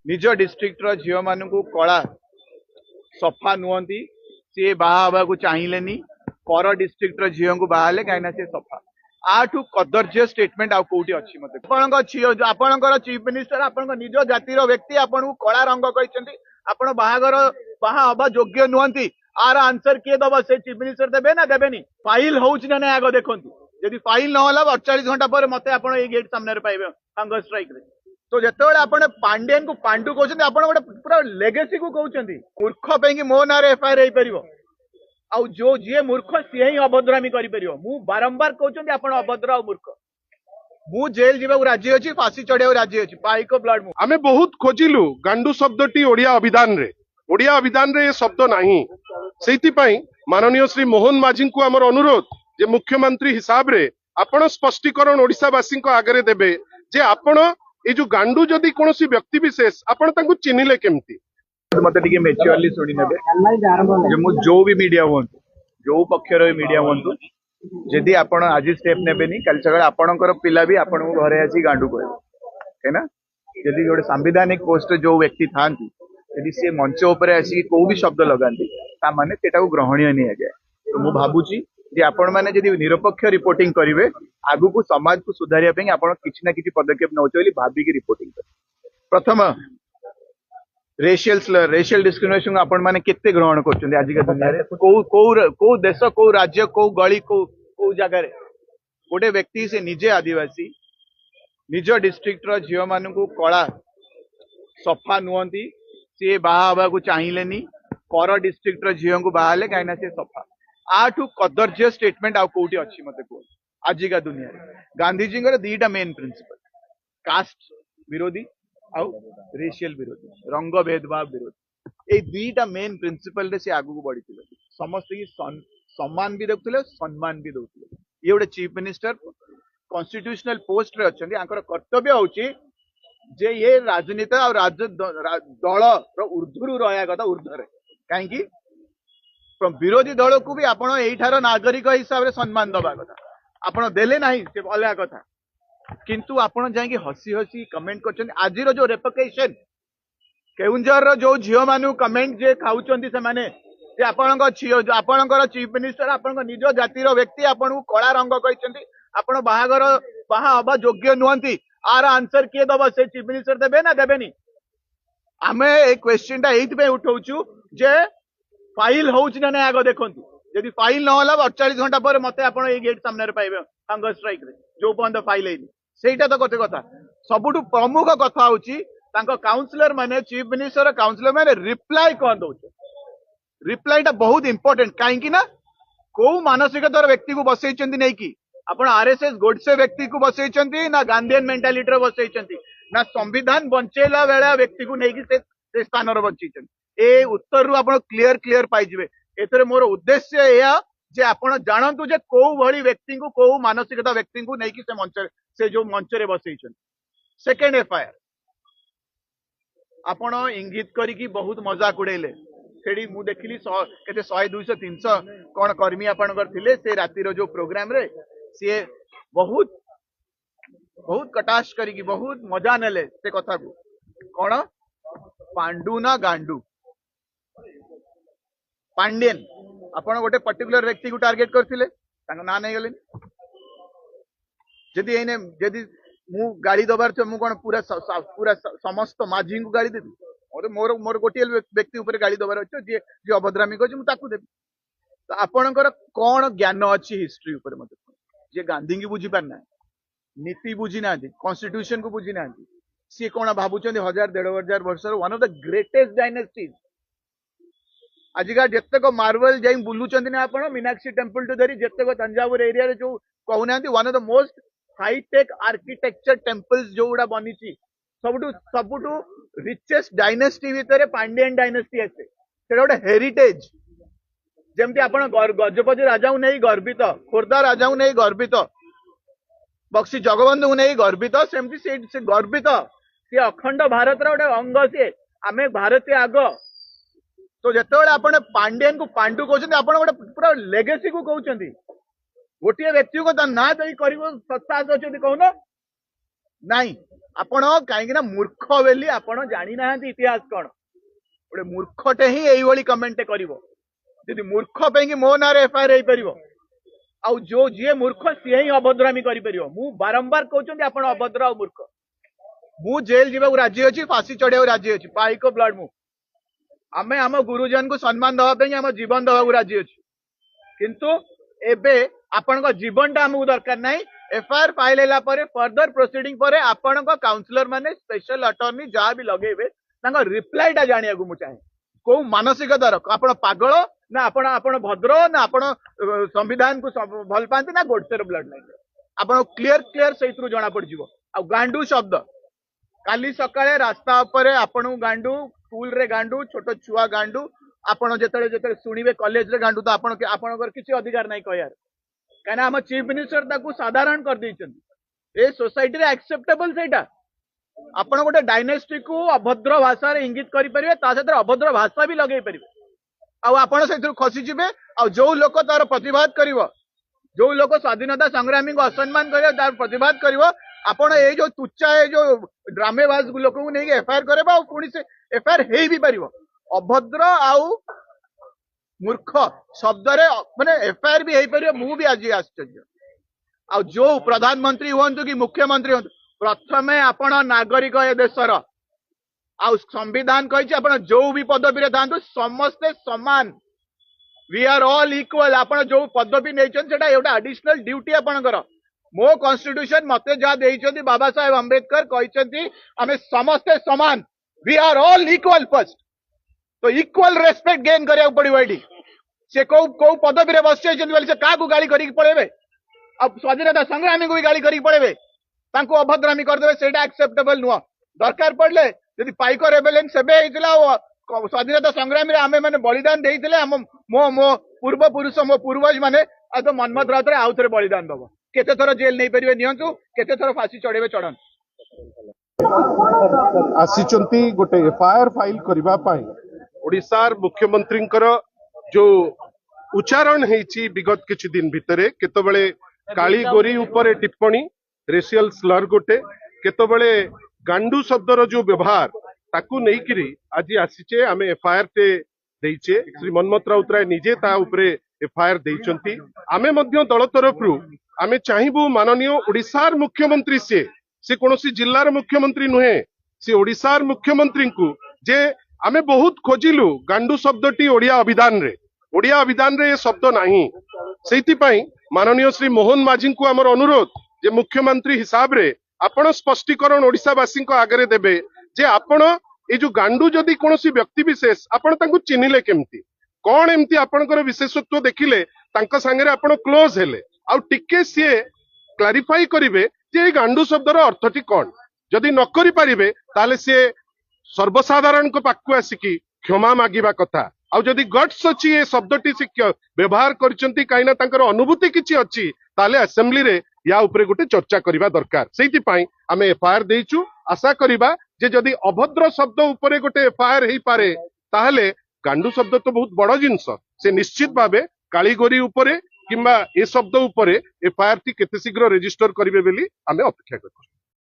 निज डिस्ट्रिक्ट झील मान कला सफा नुहति सी बाहा चाहिए पर डिस्ट्रिक्ट झील को बाहर कहीं सी सफा आठू कदर्य स्टेटमेंट आउ कौटी अच्छी मत आपणकर चीफ मिनिस्टर आपण निज जातिर व्यक्ति आपन कला रंग कहते आपण बाहागर बाहा हवा योग्य नुहति आर आंसर किए दब से चीफ मिनिस्टर देबे ना देबेनी फाइल होउछ ना आग देखंतु यदि फाइल न होला 48 घंटा पर मते आपण ए गेट सामने पाइबे हंगर स्ट्राइक रे तो जेतेबेले आपण पांड्यन को पांडु कहउछन्ती आपण गोटे पूरा लेगेसी को कहउछन्ती मूर्ख पे कि मो नारे एफआईआर हे परिबो आउ जो जे मूर्ख सी ही अभद्रामी करि परिबो मु बारंबार कहउछन्ती आपण अभद्र आ मूर्ख मु जेल जीवा राजी अछि फांसी चढ़िया राजी अछि पाइक ब्लड मु आमे बहुत खोजिलु गांडू शब्दटी ओडिया अभिधान रे ये शब्द नाही सेति पई माननीय श्री मोहन माझी को हमर अनुरोध जे मुख्यमंत्री हिसाब रे आपण स्पष्टीकरण ओडिसावासी को आगरे देबे जे आपण ए जो गांडू जदि कोनोसी व्यक्ति विशेष आपण तांको चिन्हिले केमती मते टिके मैच्योरली सुनी नेबे जे मु जो भी मीडिया होंतु जो पक्षर मीडिया होंतु जदि आपण आज स्टेप नेबेनी कल सकाळे आपणकर पिला भी आपण घरे आसी गांडू कहबे है ना यदि गोटे संवैधानिक पोस्ट जो व्यक्ति थांती यदि से मंच ऊपर आसी को भी शब्द लगाती ता माने सेटा को ग्रहणीय नहीं जाए तो मु भाबुची जे आपण माने यदि निरपेक्ष रिपोर्टिंग करिवे आगु को समाज को सुधारिया पे आपण किछि ना किछि पदक्षेप नउचे बोली भाबी की रिपोर्टिंग कर प्रथम रेशियल डिस्क्रिमिनेशन आपण माने केते ग्रहण करछन्ती आज के दुनिया रे को देश को राज्य को गली को जगह रे गोटे व्यक्ति से निजे आदिवासी निज डिस्ट्रिक्ट झील मान कला सफा नुहति सी बाहा चाहिए पर डिस्ट्रिक्ट झील को बाहर कहीं सी सफा आठू कदर्य स्टेटमेंट आउ कौटी अच्छी मत कह आजिका दुनिया गांधीजी दीटा मेन प्रिंसिपल कास्ट विरोधी आउ रेशियल विरोधी रंग भेदभाव विरोधी ये दुईटा मेन प्रिंसिपल रे से आगु बढ़ी समस्त की सम्मान भी देखुले सम्मान भी दौले ये गोटे चीफ मिनिस्टर कॉन्स्टिट्यूशनल पोस्ट रे अच्छे कर्तव्य होची जे ये राजनीति और दल ऊर्ध्व रहा कथा ऊर्ध्व कहीं विरोधी दल को भी आपण एठार नागरिक हिसाब से सम्मान दबा कथा आपण देले नहीं से अलग कथा किंतु आपण जाई हसी हसी कमेंट कर आज जो रेपुटेशन केउंझर जो झील मानु कमेंट जे खाउचंती से माने जे आपणकर चीफ मिनिस्टर आपण निज जातिर व्यक्ति आपण कला रंग कहते आपण बाहागर बाहा हवा योग्य नुहति आर आंसर किए दब से चीफ मिनिस्टर देबे ना देबेनी आमे ए क्वेश्चन टा एइथ पे उठाउछु जे फाइल होउछ ना आग देखंतु यदि फाइल न होला 48 घंटा पर मते आपण ए गेट सामने पाइबे हंगर स्ट्राइक रे जो बंद फाइल हेनी सेटा तो कते कथा सबुठु प्रमुख कथा होउची तांको काउंसलर माने चीफ मिनिस्टर काउंसलर माने रिप्लाई कोन दोछ रिप्लाई टा बहुत इंपोर्टेंट काहे कि ना को मानसिकतार व्यक्ति को बसैचंती नै कि आपण आरएसएस गोडसे व्यक्ति को बसैचंती ना गांधीयन मेंटालिटी रे बसैचंती ना संविधान बंचेला बेला व्यक्ति को नै कि से स्थान रे बंचैचंती ए उत्तर रु आपण क्लियर पाई जिवे एतरे मोर उद्देश्य एया जे आपण जानंतु जे को भली व्यक्ति को मानसिकता व्यक्ति को नै कि से जो मंच रे बसैचंती सेकंड एफआईआर आपण इंगित करी कि बहुत मजाक उड़ेले सेडी मु देखिली केते 100 200 300 कोन कर्मी आपनकर थिले से रातिर जो प्रोग्राम रे सी बहुत बहुत कटाश करी बहुत मजा नेले से कथा को कौन पांडु ना गांडू पांड्यन आपण गोटे पर्टिकुलर व्यक्ति को टार्गेट करथिले तांको ना नै गले जदी एने जदी मु गाड़ी दबार छ मु कोन पूरा पूरा समस्त माझी को गाड़ी देबी और मोर मोर गोटे व्यक्ति ऊपर गाड़ी दबार छ जे जे अभद्रामी कहछ मु ताकू देबी तो आपणकर कौन ज्ञान अच्छी हिस्ट्री ऊपर मते जे गांधी की बुझी पारना नीति बुझी ना कॉन्स्टिट्यूशन को बुझी ना सी कौन भावुं 1000-1500 वर्ष one of the greatest dynasties आजिका जितक मार्बल जाई बुलुचंती ना आपण मीनाक्षी टेम्पल टू धरी जितक तंजावुर एरिया रे जो कहूना one of the most hi-tech architecture temples जो गुड़ा बनी सबुठु रिचेस्ट डायनेस्टी भितर पांड्यन डायनेस्टी आसे सेटा गोटे हेरिटेज जमती आपण गजपति राजा को नहीं गर्वित खोर्धा राजा को नहीं गर्वित बक्सी जगबंधु को नहीं गर्वित सेमती से गर्वित सी अखंड भारत गोटे अंग सी आमे भारतीय आग तो जिते आपण पांड्यन को पांडु कहते आपण गोटे पूरा लेगेसी को कहते गोटे व्यक्ति को ना दे कर साहस अच्छे कहून ନାଇଁ ଆପଣ କାହିଁକି ନା ମୂର୍ଖ ବୋଲି ଆପଣ ଜାଣିନାହାନ୍ତି ଇତିହାସ କଣ। ଗୋଟେ ମୂର୍ଖଟେ ହିଁ ଏଇଭଳି କମେଣ୍ଟ କରିବ। ଯଦି ମୂର୍ଖ ପାଇଁକି ମୋ ନାଁରେ ଏଫଆଇଆର ହେଇପାରିବ, ଆଉ ଯୋଉ ଯିଏ ମୂର୍ଖ ସିଏ ହିଁ ଅଭଦ୍ରାମୀ କରିପାରିବ। ମୁଁ ବାରମ୍ବାର କହୁଛନ୍ତି ଆପଣ ଅଭଦ୍ର ଆଉ ମୂର୍ଖ। ମୁଁ ଜେଲ ଯିବାକୁ ରାଜି ଅଛି, ଫାଶୀ ଚଢିବାକୁ ରାଜି ଅଛି, ପାଇକ ବ୍ଲଡ ମୁଁ। ଆମେ ଆମ ଗୁରୁଜନଙ୍କୁ ସମ୍ମାନ ଦେବା ପାଇଁ ଆମ ଜୀବନ ଦେବାକୁ ରାଜି ଅଛି। କିନ୍ତୁ ଏବେ ଆପଣଙ୍କ ଜୀବନଟା ଆମକୁ ଦରକାର ନାହିଁ। ଏଫଆଇଆର फाइल ହେଲା ପରେ फर्दर प्रोसीडिंग पर आपणक काउंसलर माने स्पेशल अटर्नी जहाँ भी लगेबे तांको रिप्लाईटा जानियाकु मु चाहे। को मानसिकतार आपण पागल ना आपण भद्र ना आपण संविधान को भल पाती ना गोडसेर ब्लड लाइन आपण क्लियर से जना पड़ जिवो। आ गांडू शब्द काली सकाळे रास्ता उपरे आपण गांडू, स्कूल रे गांडू, छोट छुआ गांडू, आपण जेतळे जेतळे सुनिबे कॉलेज रे गांडू तो आपणकर किसी अधिकार नहीं कहयार। कहीं आम चीफ मिनिस्टर ताकू साधारण कर देइछन। ए सोसाइटी रे एक्सेप्टेबल सेटा। आपण गोटे डायनेस्टी को अभद्र भाषा रे इंगित करि परिबे, ता सहित अभद्र भाषा भी लगेई परिबे। आ आपण सेथु खसी जिबे। आ जो लोक तार प्रतिवाद करिवो, जो लोक स्वाधीनता संग्रामी को असम्मान करिवो, तार प्रतिवाद करिवो, आपण ए जो तुच्चा ए जो ड्रामेबाज लोक को नै एफआईआर करेबा आ पुणी से एफआईआर हेई भी परिवो। अभद्र आउ मूर्ख शब्द रे माने एफआईआर भी हेई परिवो। मु भी आज आश्चर्य। आ जो प्रधानमंत्री हुंतु कि मुख्यमंत्री हुंतु, प्रथमे आपण नागरिक ए देशर आ संविधान कहि आपण जो भी पदवी रे थांतु समस्ते समान। We are all equal. आपण जो पदवी नैछन सेटा एटा एडिशनल ड्यूटी आपणकर। मो कॉन्स्टिट्यूशन मते जा देइछन्ती बाबा साहेब अंबेडकर कहिसन्ती आमे समस्ते समान। We are all equal first. तो इक्वल रेस्पेक्ट गेन करिया पड़िबो। एठी से को पदवी रे बसि छन्ती बोली से काकू गाली करिक पळेबे, अब स्वाधीनता संग्रामी को भी गाली करिक पळेबे, तांको अभद्रामी कर देबे, सेटा एक्सेप्टेबल नुह। दरकार पड़ले यदि पाइक रेबेलियन सेबे हेतिला स्वाधीनता संग्रामी रे आमे माने बलिदान देइथिले हम मो मो पूर्व पुरुष मो पूर्वज माने आ तो मनमत राउत रे आउ थरे बलिदान दबो। केते थर जेल नै परिबे नियंतु, केते थर फांसी चढ़ेबे चढ़न। आसीचंती गोटे एफआईआर फाइल करबा पाई ओडिशार मुख्यमंत्रींकर जो उच्चारण हेछि विगत किछि दिन भितरे केतबेले काली गोरी ऊपर टिप्पणी रेशियल स्लर गोटे, केतबेले गांडू शब्दर जो व्यवहार ताकू नेइकिरी आज आसीचे आमे एफआईआर ते देइचे। श्री मनमत राउतराय निजे ता उपरे एफआईआर देइचंती। आमे मध्य दल तरफरु आमे चाहिबु माननीय ओडिशार मुख्यमंत्री से कोनोसी जिल्लार मुख्यमंत्री नुहे, से ओडिशार मुख्यमंत्री को जे आमे बहुत खोजिलु गांडू शब्दटी ओडिया अभिधान रे शब्द नाही। सेति पई माननीय श्री मोहन माझी को हमर अनुरोध जे मुख्यमंत्री हिसाब रे आपण स्पष्टीकरण ओडिशावासी को आगरे देबे जे आपण ए जो गांडू जदि कोनोसी व्यक्ति विशेष आपण तांको चिन्हिले केमती, कोन एमती आपणकर विशेषत्व देखिले तांका संगे आपण क्लोज हेले, आ टिके सिए क्लारिफाई करिवे जे गांडू शब्दर अर्थटी कोन। जदि न करि परिबे ताले सिए सर्वसाधारण को पाखु आसिकी क्षमा मागिबा कथा। आ जदि गट्स अछि ए शब्दटी से व्यवहार करचंती काइना तांकर अनुभूति किछि अछि ताले असेंबली रे या उपरे गोटे चर्चा करिबा दरकार। सेति पई आमे एफआईआर देइचु। आशा करिबा जे जदि अभद्र शब्द उपरे गोटे एफआईआर हेई पारे ताहले गांडू शब्द तो बहुत बड़ जिंस, से निश्चित भाबे कालीगोरी उपरे किंबा ए शब्द उपरे एफआईआर टी केते शीघ्र रजिस्टर करिवे बेली आमे अपेक्षा करू।